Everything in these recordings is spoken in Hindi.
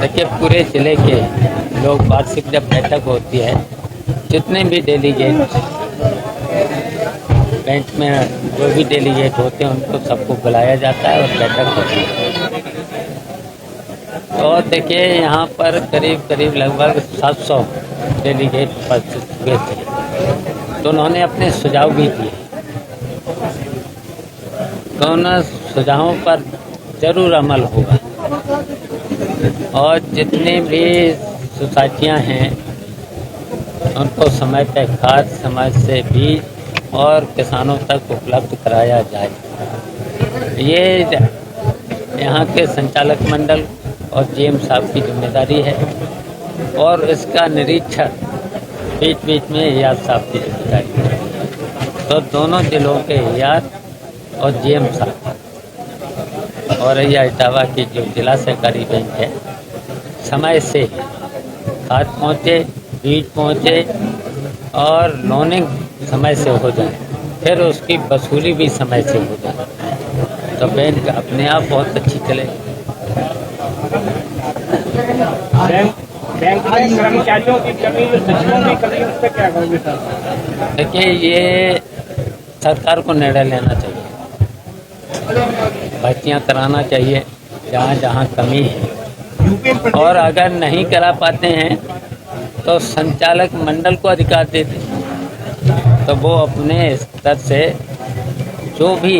देखिए, पूरे जिले के लोग वार्षिक जब बैठक होती है, जितने भी डेलीगेट बेंच में जो भी डेलीगेट होते हैं उनको सबको बुलाया जाता है और बैठक होती है। तो देखिए, यहाँ पर करीब करीब लगभग 700 डेलीगेट उपस्थित हुए थे, तो उन्होंने अपने सुझाव भी दिए। तो उन सुझावों पर जरूर अमल होगा और जितने भी सोसाइटियाँ हैं उनको समय पर खाद, समय से बीज और किसानों तक उपलब्ध कराया जाए। ये यहाँ के संचालक मंडल और जीएम साहब की जिम्मेदारी है और इसका निरीक्षण बीच बीच में एआर साहब की जिम्मेदारी है। तो दोनों जिलों के एआर और जीएम साहब और इटावा की जो जिला सहकारी बैंक है, समय से खाद पहुँचे, बीज पहुँचे और लोनिंग समय से हो जाए, फिर उसकी वसूली भी समय से हो जाए, तो बैंक अपने आप बहुत अच्छी चले। बैंक में कर्मचारियों की कमी, सचिवों की कमी, उस पर क्या कहोगे सर? देखिए, ये सरकार को निर्णय लेना चाहिए, भर्तियाँ कराना चाहिए जहाँ जहाँ कमी है, और अगर नहीं करा पाते हैं तो संचालक मंडल को अधिकार दे दें, तो वो अपने स्तर से जो भी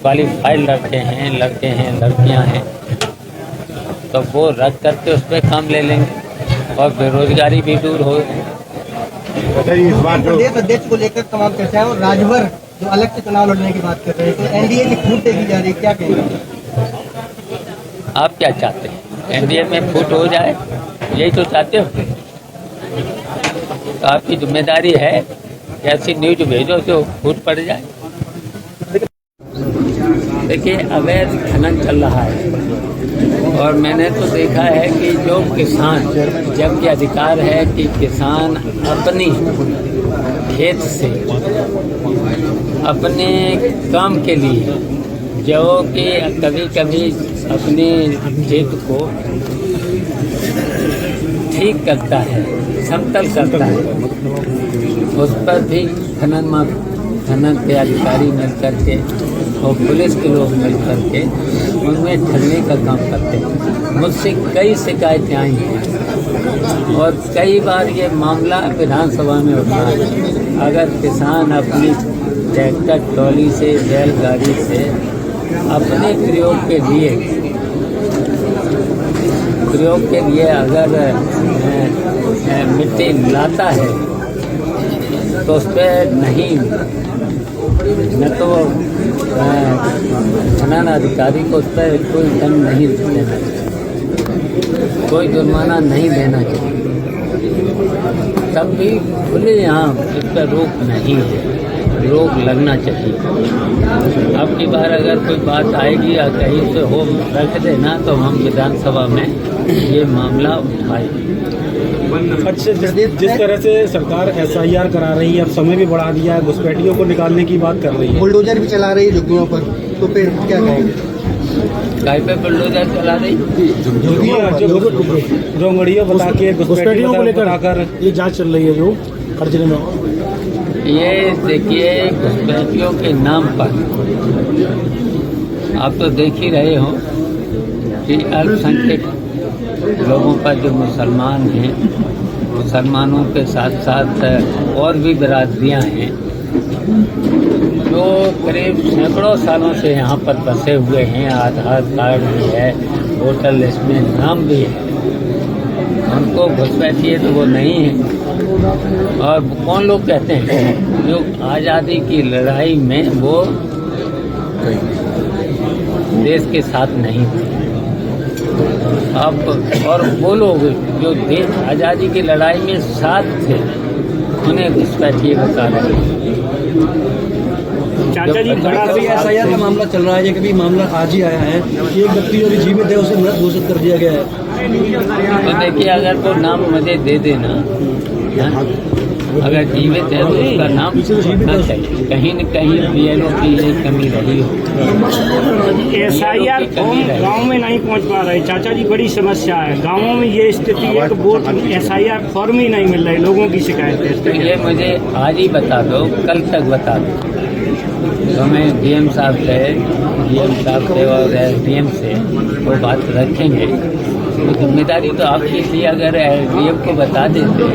क्वालिफाइड लड़के हैं, लड़कियां हैं, तो वो रख करके उस पर काम ले लेंगे और बेरोजगारी भी दूर हो। प्रदेश अध्यक्ष को लेकर तमाम चर्चाएं और राजभर जो अलग से चुनाव लड़ने की बात कर रहे हैं, तो एनडीए की फूट देखी जा रही है, क्या कहेंगे? आप क्या चाहते हैं? एनडीए में फूट हो जाए, यही तो चाहते हो? तो आपकी जिम्मेदारी है कि ऐसी न्यूज भेजो जो फूट पड़ जाए। देखिए, अवैध खनन चल रहा है और मैंने तो देखा है कि जो किसान, जबकि अधिकार है कि किसान अपनी खेत से अपने काम के लिए, जो कि कभी कभी अपने खेत को ठीक करता है, समतल करता है, उस पर भी खनन के अधिकारी मिल करके और पुलिस के लोग मिल करके उनमें ठगने का काम करते हैं। मुझसे कई शिकायतें आई हैं और कई बार ये मामला विधानसभा में उठा है। अगर किसान अपनी ट्रैक्टर ट्रॉली से, बैलगाड़ी से अपने प्रयोग के लिए अगर मिट्टी लाता है तो उस पर न तो खनन अधिकारी को उस पर कोई दंड नहीं देना चाहिए, कोई जुर्माना नहीं देना चाहिए, तब भी खुले यहाँ इस पर रोक नहीं है, रोक लगना चाहिए। अब की बार अगर कोई बात आएगी या कहीं से हो रख देना तो हम विधानसभा में ये मामला उठाएंगे। अच्छा, जिस तरह से सरकार SIR करा रही है, अब समय भी बढ़ा दिया है, घुसपैठियों को निकालने की बात कर रही है, बुलडोजर भी चला रही है झुग्गियों पर, तो फिर क्या कहेंगे? गाय पे बुलडोजर चला रही, जोंगड़ियों बता के घुसपैठियों को लेकर ये जांच चल रही है जो हर जिले में। ये देखिए, घुसपैठियों के नाम पर आप तो देख ही रहे हो कि अल्पसंख्यक लोगों पर जो मुसलमान हैं, मुसलमानों के साथ साथ और भी बिरादरियां हैं जो करीब सैकड़ों सालों से यहाँ पर बसे हुए हैं, आधार कार्ड भी है, वोटर लिस्ट में नाम भी है, उनको घुसपैठी है तो वो नहीं है। और कौन लोग कहते हैं जो आज़ादी की लड़ाई में वो देश के साथ नहीं थे। अब और वो लोग जो देश आज़ादी की लड़ाई में साथ थे, उन्हें घुसपैठी बता रहे हैं। चाचा जी, बड़ा SIR का मामला चल रहा है, ये कभी मामला आज ही आया है कि एक व्यक्ति जो भी जीवित है उसे मृत घोषित कर दिया गया है। तो देखिए, अगर वो नाम मुझे दे देना अगर जीवित है तो उसका नाम होना चाहिए। कहीं न कहीं बीएलओ की ये कमी रही हो। SIR फॉर्म गाँव में नहीं पहुंच पा रहे चाचा जी, बड़ी समस्या है गाँवों में। ये स्थिति है कि वोट SIR फॉर्म ही नहीं मिल रहे, लोगों की शिकायत है। तो ये मुझे आज ही बता दो, कल तक बता दो, तो मैं DM साहब से और SDM से वो बात रखेंगे। तो जिम्मेदारी तो आपकी थी, अगर DM को बता देते,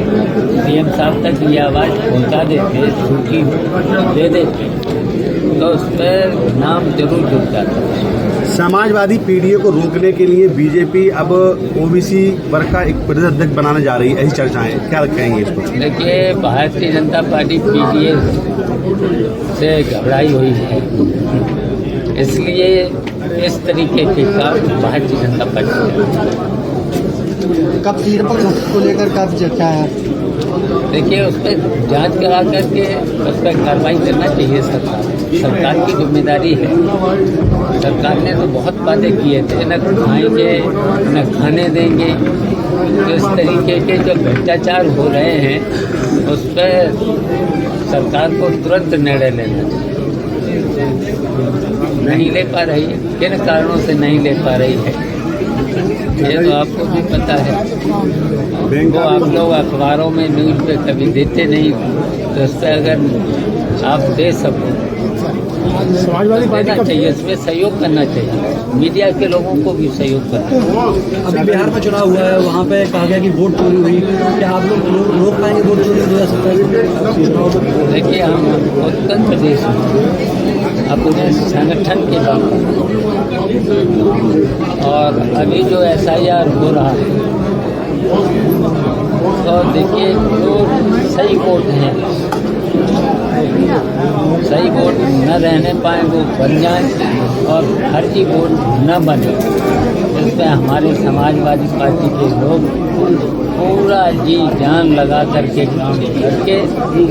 DM साहब तक ये आवाज़ पहुंचा देते, सूची दे देते, तो उस पर नाम जरूर जुड़ जाता। समाजवादी पीडीए को रोकने के लिए बीजेपी अब OBC वर्ग का एक प्रदेश अध्यक्ष बनाने जा रही है, ऐसी चर्चाएं, क्या कहेंगे इसको? देखिए, भारतीय जनता पार्टी PDA से घबराई हुई है, इसलिए इस तरीके के काम भारतीय जनता पार्टी कब तीर पर को लेकर कब चर्चा है? देखिए, उस पर जांच करा करके उस पर कार्रवाई करना चाहिए। सरकार की जिम्मेदारी है। सरकार ने तो बहुत वादे किए थे, न खाएंगे न खाने देंगे। तो इस तरीके के जो भ्रष्टाचार हो रहे हैं उस पर सरकार को तुरंत निर्णय लेना चाहिए। नहीं ले पा रही है, किन कारणों से नहीं ले पा रही है ये तो आपको भी पता है। वो आप लोग अखबारों में न्यूज़ पे कभी देते नहीं, तो इस पर अगर आप दे सको समाजवादी पार्टी देना चाहिए, इसमें सहयोग करना चाहिए। मीडिया के लोगों को भी सहयोग करना चाहिए। अभी बिहार में चुनाव हुआ है, वहाँ पे कहा गया कि वोट चोरी हुई, क्या आप लोग रोक पाएंगे वोट चोरी 2027 चुनाव? देखिए, हम उत्तर प्रदेश में अपने संगठन के बात और अभी जो SIR हो रहा है, तो देखिए, जो सही वोट हैं, सही वोट न रहने पाए वो बन जाए और फर्जी वोट न बने। इसमें हमारे समाजवादी पार्टी के लोग पूरा जी जान लगा करके काम करके,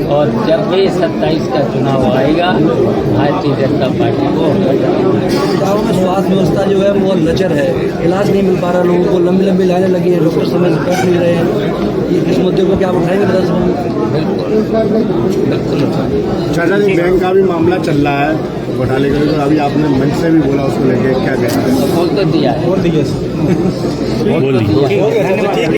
और जब भी 27 का चुनाव आएगा भारतीय जनता पार्टी को गाँव में स्वास्थ्य व्यवस्था जो है वो लचर है, इलाज नहीं मिल पा रहा लोगों को, लंबी लंबी लाइनें लगी हैं, डॉक्टर समय से बैठ नहीं रहे हैं। इस मुद्दे को क्या आप उठाएंगे विधानसभा में? बिल्कुल। चाचा जी, बैंक का भी मामला चल रहा है घोटाले का, तो अभी आपने मंच से भी बोला, उसको लेके क्या कहना है? बोल तो दिया है। बोल दिए। बोल तो दिया है।